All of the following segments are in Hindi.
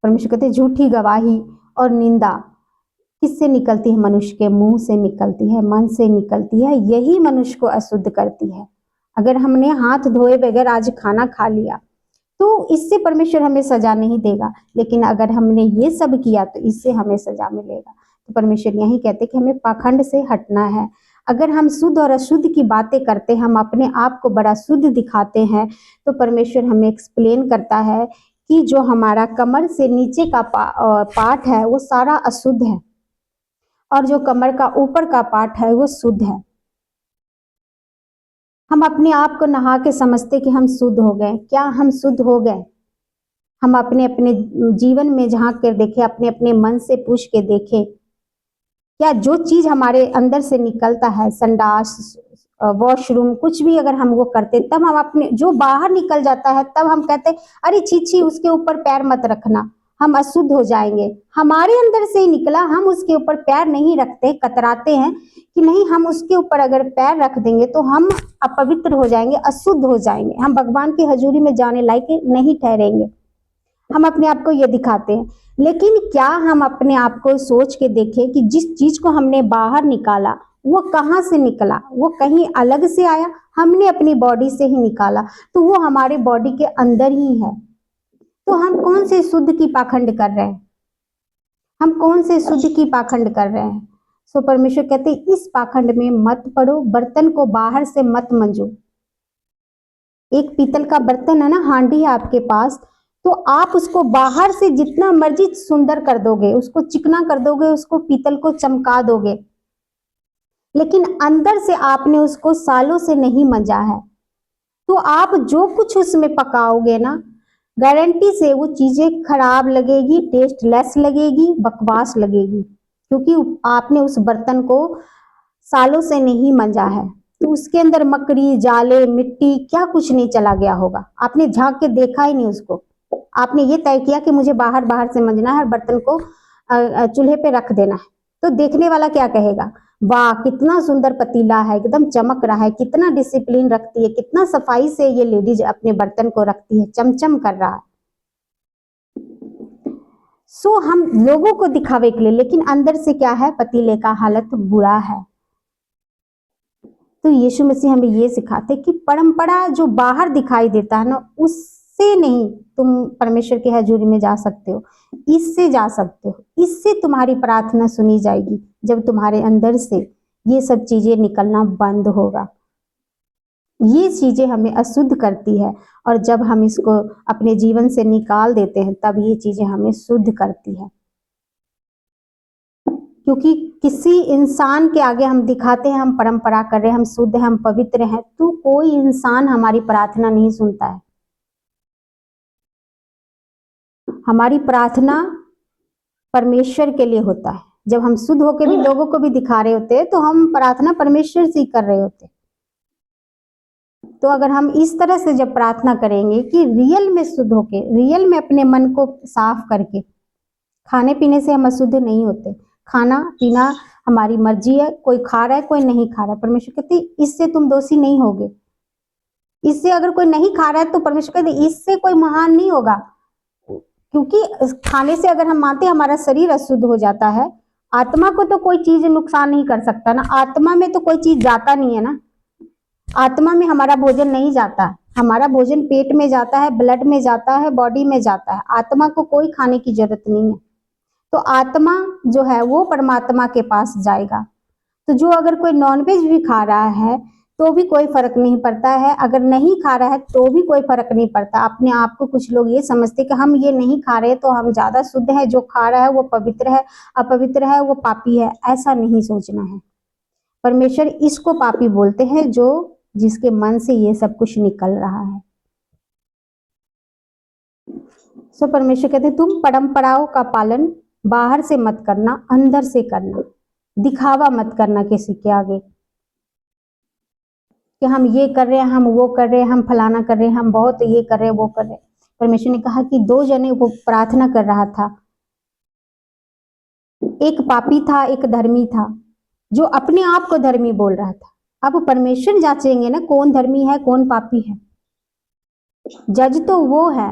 परमेश्वर कहते झूठी गवाही और निंदा किससे निकलती है? मनुष्य के मुंह से निकलती है, मन से निकलती है, यही मनुष्य को अशुद्ध करती है। अगर हमने हाथ धोए बगैर आज खाना खा लिया तो इससे परमेश्वर हमें सजा नहीं देगा, लेकिन अगर हमने ये सब किया तो इससे हमें सजा मिलेगा। तो परमेश्वर यही कहते कि हमें पाखंड से हटना है। अगर हम शुद्ध और अशुद्ध की बातें करते हैं, हम अपने आप को बड़ा शुद्ध दिखाते हैं, तो परमेश्वर हमें एक्सप्लेन करता है कि जो हमारा कमर से नीचे का पार्ट है वो सारा अशुद्ध है और जो कमर का ऊपर का पार्ट है वो शुद्ध है। हम अपने आप को नहा के समझते कि हम शुद्ध हो गए। क्या हम शुद्ध हो गए? हम अपने अपने जीवन में झांक कर देखें, अपने अपने मन से पूछ के देखें, क्या जो चीज हमारे अंदर से निकलता है, संडास, वॉशरूम, कुछ भी अगर हम वो करते तब हम अपने जो बाहर निकल जाता है तब हम कहते अरे छी छी उसके ऊपर पैर मत रखना, हम अशुद्ध हो जाएंगे। हमारे अंदर से ही निकला, हम उसके ऊपर पैर नहीं रखते, कतराते हैं कि नहीं हम उसके ऊपर अगर पैर रख देंगे तो हम अपवित्र हो जाएंगे, अशुद्ध हो जाएंगे, हम भगवान की हजूरी में जाने लायक नहीं ठहरेंगे। हम अपने आप को ये दिखाते हैं, लेकिन क्या हम अपने आप को सोच के देखें कि जिस चीज को हमने बाहर निकाला वो कहाँ से निकला? वो कहीं अलग से आया? हमने अपनी बॉडी से ही निकाला, तो वो हमारे बॉडी के अंदर ही है। तो हम कौन से शुद्ध की पाखंड कर रहे हैं? हम कौन से शुद्ध की पाखंड कर रहे हैं? सो परमेश्वर कहते इस पाखंड में मत पड़ो, बर्तन को बाहर से मत मंजो। एक पीतल का बर्तन है ना, हांडी है आपके पास, तो आप उसको बाहर से जितना मर्जी सुंदर कर दोगे, उसको चिकना कर दोगे, उसको पीतल को चमका दोगे, लेकिन अंदर से आपने उसको सालों से नहीं मंजा है, तो आप जो कुछ उसमें पकाओगे ना, गारंटी से वो चीजें खराब लगेगी, टेस्टलेस लगेगी, बकवास लगेगी, क्योंकि आपने उस बर्तन को सालों से नहीं मंजा है। तो उसके अंदर मकड़ी, जाले, मिट्टी क्या कुछ नहीं चला गया होगा, आपने झांक के देखा ही नहीं उसको। आपने ये तय किया कि मुझे बाहर बाहर से मंजना है और बर्तन को चूल्हे पे रख देना है, तो देखने वाला क्या कहेगा? वाह कितना सुंदर पतीला है, एकदम चमक रहा है, कितना डिसिप्लिन रखती है, कितना सफाई से ये लेडीज अपने बर्तन को रखती है, चमचम कर रहा है। सो हम लोगों को दिखावे के लिए, लेकिन अंदर से क्या है? पतीले का हालत बुरा है। तो यीशु मसीह हमें ये सिखाते कि परंपरा जो बाहर दिखाई देता है ना, उससे नहीं तुम परमेश्वर की हजूरी में जा सकते हो, इससे जा सकते हो। इससे तुम्हारी प्रार्थना सुनी जाएगी जब तुम्हारे अंदर से ये सब चीजें निकलना बंद होगा। ये चीजें हमें अशुद्ध करती है, और जब हम इसको अपने जीवन से निकाल देते हैं तब ये चीजें हमें शुद्ध करती है। क्योंकि किसी इंसान के आगे हम दिखाते हैं हम परंपरा कर रहे हैं, हम शुद्ध हैं, हम पवित्र हैं, तो कोई इंसान हमारी प्रार्थना नहीं सुनता है। हमारी प्रार्थना परमेश्वर के लिए होता है। जब हम शुद्ध होकर भी लोगों को भी दिखा रहे होते हैं तो हम प्रार्थना परमेश्वर से ही कर रहे होते हैं। तो अगर हम इस तरह से जब प्रार्थना करेंगे कि रियल में शुद्ध होके, रियल में अपने मन को साफ करके, खाने पीने से हम अशुद्ध नहीं होते, खाना पीना हमारी मर्जी है, कोई खा रहा है कोई नहीं खा रहा है, परमेश्वर कहते इससे तुम दोषी नहीं होगे। इससे अगर कोई नहीं खा रहा है तो परमेश्वर कहते इससे कोई महान नहीं होगा, क्योंकि खाने से अगर हम मानते हैं हमारा शरीर अशुद्ध हो जाता है, आत्मा को तो कोई चीज नुकसान नहीं कर सकता ना, आत्मा में तो कोई चीज जाता नहीं है ना, आत्मा में हमारा भोजन नहीं जाता, हमारा भोजन पेट में जाता है, ब्लड में जाता है, बॉडी में जाता है, आत्मा को कोई खाने की जरूरत नहीं है। तो आत्मा जो है वो परमात्मा के पास जाएगा। तो जो अगर कोई नॉनवेज भी खा रहा है तो भी कोई फर्क नहीं पड़ता है, अगर नहीं खा रहा है तो भी कोई फर्क नहीं पड़ता। अपने आप को कुछ लोग ये समझते कि हम ये नहीं खा रहे तो हम ज्यादा शुद्ध है, जो खा रहा है वो पवित्र है, अपवित्र है वो पापी है, ऐसा नहीं सोचना है। परमेश्वर इसको पापी बोलते हैं जो जिसके मन से ये सब कुछ निकल रहा है। सो परमेश्वर कहते हैं तुम परंपराओं का पालन बाहर से मत करना, अंदर से करना, दिखावा मत करना किसी के आगे कि हम ये कर रहे हैं, हम वो कर रहे हैं, हम फलाना कर रहे हैं, हम बहुत ये कर रहे हैं, वो कर रहे हैं। परमेश्वर ने कहा कि 2 जने वो प्रार्थना कर रहा था, एक पापी था एक धर्मी था, जो अपने आप को धर्मी बोल रहा था। अब परमेश्वर जांचेंगे ना कौन धर्मी है कौन पापी है, जज तो वो है।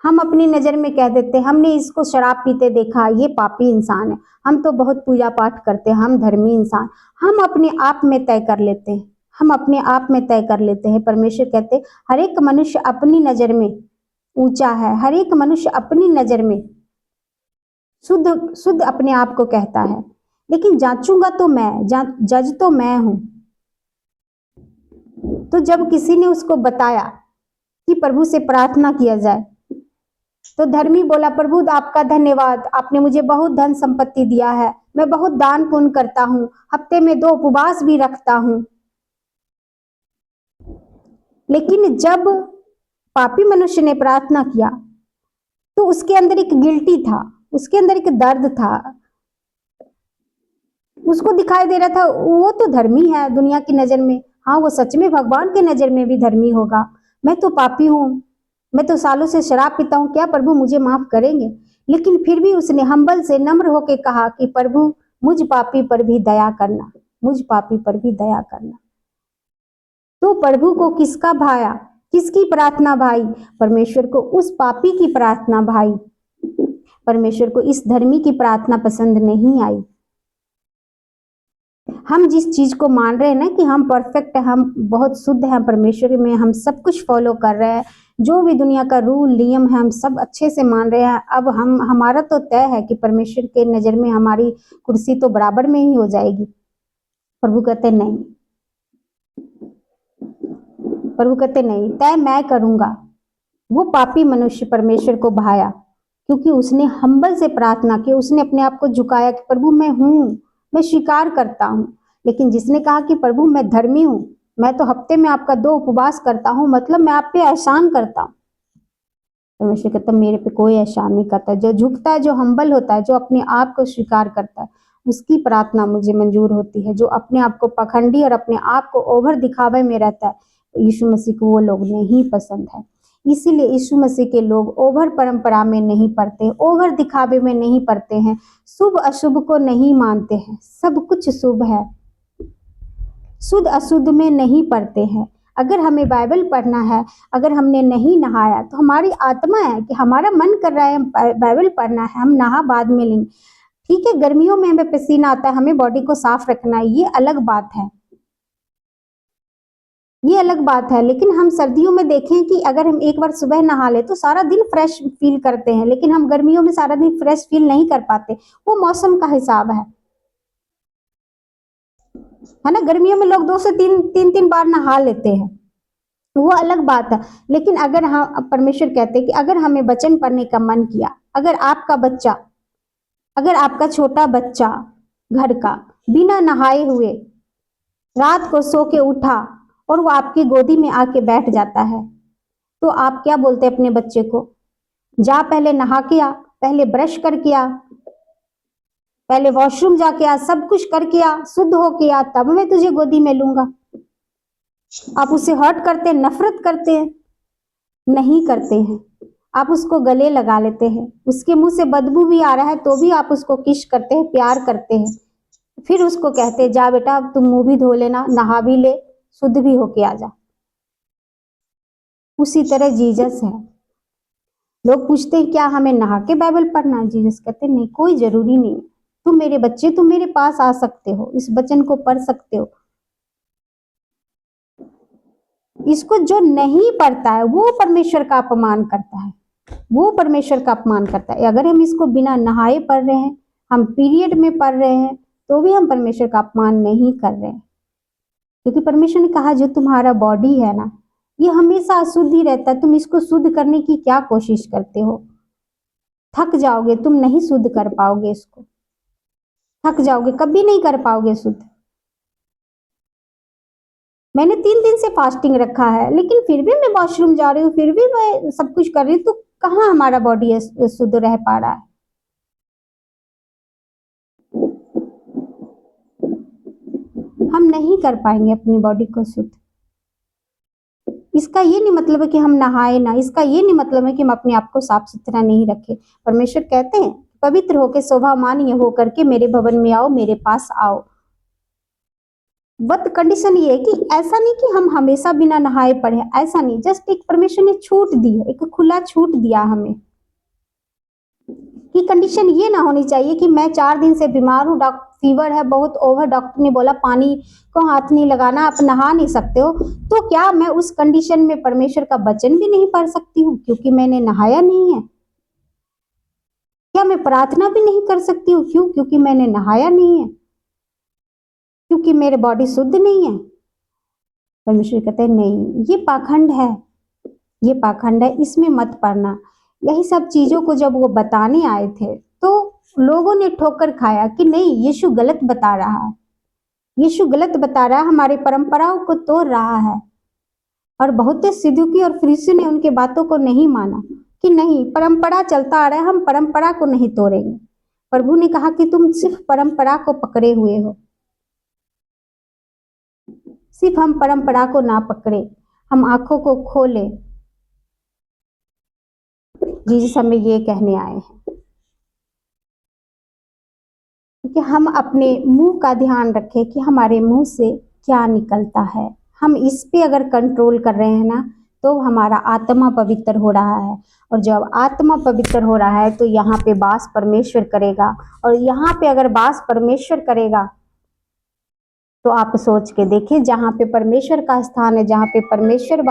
हम अपनी नजर में कह देते हैं हमने इसको शराब पीते देखा, ये पापी इंसान है, हम तो बहुत पूजा पाठ करते हैं, हम धर्मी इंसान। हम अपने आप में तय कर लेते हैं, हम अपने आप में तय कर लेते हैं। परमेश्वर कहते हैं हर एक मनुष्य अपनी नजर में ऊंचा है, हर एक मनुष्य अपनी नजर में शुद्ध शुद्ध अपने आप को कहता है, लेकिन जांचूंगा तो मैं, जज तो मैं हूं। तो जब किसी ने उसको बताया कि प्रभु से प्रार्थना किया जाए, तो धर्मी बोला प्रभु आपका धन्यवाद, आपने मुझे बहुत धन संपत्ति दिया है, मैं बहुत दान पुण्य करता हूँ, हफ्ते में 2 उपवास भी रखता हूँ। लेकिन जब पापी मनुष्य ने प्रार्थना किया तो उसके अंदर एक गिल्टी था, उसके अंदर एक दर्द था। उसको दिखाई दे रहा था वो तो धर्मी है दुनिया की नजर में, हाँ वो सच में भगवान के नजर में भी धर्मी होगा, मैं तो पापी हूँ, मैं तो सालों से शराब पीता हूँ, क्या प्रभु मुझे माफ करेंगे? लेकिन फिर भी उसने हम्बल से नम्र होकर कहा कि प्रभु मुझ पापी पर भी दया करना, मुझ पापी पर भी दया करना। तो प्रभु को किसका भाया, किसकी प्रार्थना भाई? परमेश्वर को उस पापी की प्रार्थना भाई। परमेश्वर को इस धर्मी की प्रार्थना पसंद नहीं आई। हम जिस चीज को मान रहे हैं ना कि हम परफेक्ट है, हम बहुत शुद्ध हैं परमेश्वर में, हम सब कुछ फॉलो कर रहे हैं, जो भी दुनिया का रूल नियम है हम सब अच्छे से मान रहे हैं। अब हमारा तो तय है कि परमेश्वर के नजर में हमारी कुर्सी तो बराबर में ही हो जाएगी। प्रभु कहते नहीं, प्रभु कहते नहीं, तय मैं करूंगा। वो पापी मनुष्य परमेश्वर को भाया क्योंकि उसने हम्बल से प्रार्थना की, उसने अपने आप को झुकाया कि प्रभु मैं हूँ, मैं स्वीकार करता हूँ। लेकिन जिसने कहा कि प्रभु मैं धर्मी हूँ, मैं तो हफ्ते में आपका 2 उपवास करता हूँ, मतलब मैं आप पे एहसान करता हूँ, परमेश्वर कहता मेरे पे कोई एहसान नहीं करता। जो झुकता है, जो हम्बल होता है, जो अपने आप को स्वीकार करता है, उसकी प्रार्थना मुझे मंजूर होती है। जो अपने आप को पखंडी और अपने आप को ओवर दिखावे में रहता है, यीशु मसीह को वो लोग नहीं पसंद है। इसीलिए यीशु मसीह के लोग ओवर परंपरा में नहीं पढ़ते, ओवर दिखावे में नहीं पढ़ते हैं, शुभ अशुभ को नहीं मानते हैं, सब कुछ शुभ है, शुद्ध अशुद्ध में नहीं पढ़ते हैं। अगर हमें बाइबल पढ़ना है, अगर हमने नहीं नहाया तो हमारी आत्मा है कि हमारा मन कर रहा है बाइबल पढ़ना है, हम नहा बाद में लेंगे। ठीक है, गर्मियों में हमें पसीना आता है, हमें बॉडी को साफ रखना है, ये अलग बात है, ये अलग बात है। लेकिन हम सर्दियों में देखें कि अगर हम एक बार सुबह नहा ले तो सारा दिन फ्रेश फील करते हैं, लेकिन हम गर्मियों में सारा दिन फ्रेश फील नहीं कर पाते, वो मौसम का हिसाब है ना। गर्मियों में लोग 2 से 3 बार नहा लेते हैं, वो अलग बात है। लेकिन अगर हम, परमेश्वर कहते हैं कि अगर हमें वचन पढ़ने का मन किया, अगर आपका बच्चा, अगर आपका छोटा बच्चा घर का बिना नहाए हुए रात को सो के उठा और वो आपकी गोदी में आके बैठ जाता है, तो आप क्या बोलते हैं अपने बच्चे को? जा पहले नहा के आ, पहले ब्रश करके आ, पहले वॉशरूम जाके आ, सब कुछ करके आ, शुद्ध होके आ, तब मैं तुझे गोदी में लूंगा। आप उसे हर्ट करते हैं, नफरत करते हैं? नहीं करते हैं। आप उसको गले लगा लेते हैं, उसके मुंह से बदबू भी आ रहा है तो भी आप उसको किस करते हैं, प्यार करते हैं। फिर उसको कहते हैं जा बेटा अब तुम मुंह भी धो लेना, नहा भी ले, शुद्ध भी होके आ जा। उसी तरह जीसस है। लोग पूछते हैं क्या हमें नहा के बाइबल पढ़ना? जीसस कहते नहीं, कोई जरूरी नहीं, तुम मेरे बच्चे, तुम मेरे पास आ सकते हो, इस वचन को पढ़ सकते हो। इसको जो नहीं पढ़ता है वो परमेश्वर का अपमान करता है, वो परमेश्वर का अपमान करता है। अगर हम इसको बिना नहाए पढ़ रहे हैं, हम पीरियड में पढ़ रहे हैं, तो भी हम परमेश्वर का अपमान नहीं कर रहे हैं। क्योंकि परमेश्वर ने कहा जो तुम्हारा बॉडी है ना, ये हमेशा अशुद्ध ही रहता है, तुम इसको शुद्ध करने की क्या कोशिश करते हो? थक जाओगे, तुम नहीं शुद्ध कर पाओगे, इसको थक जाओगे, कभी नहीं कर पाओगे शुद्ध। मैंने 3 दिन से फास्टिंग रखा है, लेकिन फिर भी मैं वॉशरूम जा रही हूँ, फिर भी मैं सब कुछ कर रही हूँ, तो कहाँ हमारा बॉडी शुद्ध रह पा रहा है? हम नहीं कर पाएंगे अपनी बॉडी को शुद्ध। इसका ये नहीं मतलब है कि हम नहाए ना, इसका ये नहीं मतलब है कि हम अपने आप को साफ सुथरा नहीं रखें। परमेश्वर कहते हैं पवित्र होकर शोभा मान्य हो करके मेरे भवन में आओ, मेरे पास आओ। बट कंडीशन ये है कि ऐसा नहीं कि हम हमेशा बिना नहाए पढ़े, ऐसा नहीं, जस्ट एक परमेश्वर ने छूट दी है, एक खुला छूट दिया हमें कि कंडीशन ये ना होनी चाहिए कि मैं 4 दिन से बीमार हूँ, डॉक्टर फीवर है बहुत ओवर, डॉक्टर ने बोला पानी को हाथ नहीं लगाना, आप नहा नहीं सकते हो, तो क्या मैं उस कंडीशन में परमेश्वर का वचन भी नहीं पढ़ सकती हूँ क्योंकि मैंने नहाया नहीं है? क्या मैं प्रार्थना भी नहीं कर सकती हूँ? क्यों? क्योंकि मैंने नहाया नहीं है, क्योंकि मेरे बॉडी शुद्ध नहीं है? परमेश्वर कहते हैं नहीं, ये पाखंड है, ये पाखंड है, इसमें मत पड़ना। यही सब चीजों को जब वो बताने आए थे तो लोगों ने ठोकर खाया कि नहीं, यीशु गलत बता रहा है, यीशु गलत बता रहा है, हमारी परंपराओं को तोड़ रहा है। और बहुत से सिद्दूकी और फरीसी ने उनके बातों को नहीं माना कि नहीं, परंपरा चलता आ रहा है, हम परंपरा को नहीं तोड़ेंगे। प्रभु ने कहा कि तुम सिर्फ परंपरा को पकड़े हुए हो, सिर्फ हम परंपरा को ना पकड़े, हम आंखों को खोले। जीसस हमें ये कहने आए हैं कि हम अपने मुंह का ध्यान रखें कि हमारे मुंह से क्या निकलता है। हम इस पे अगर कंट्रोल कर रहे हैं ना तो हमारा आत्मा पवित्र हो रहा है, और जब आत्मा पवित्र हो रहा है तो यहाँ पे वास परमेश्वर करेगा, और यहाँ पे अगर वास परमेश्वर करेगा तो आप सोच के देखिए, जहाँ पे परमेश्वर का स्थान है, जहाँ पे परमेश्वर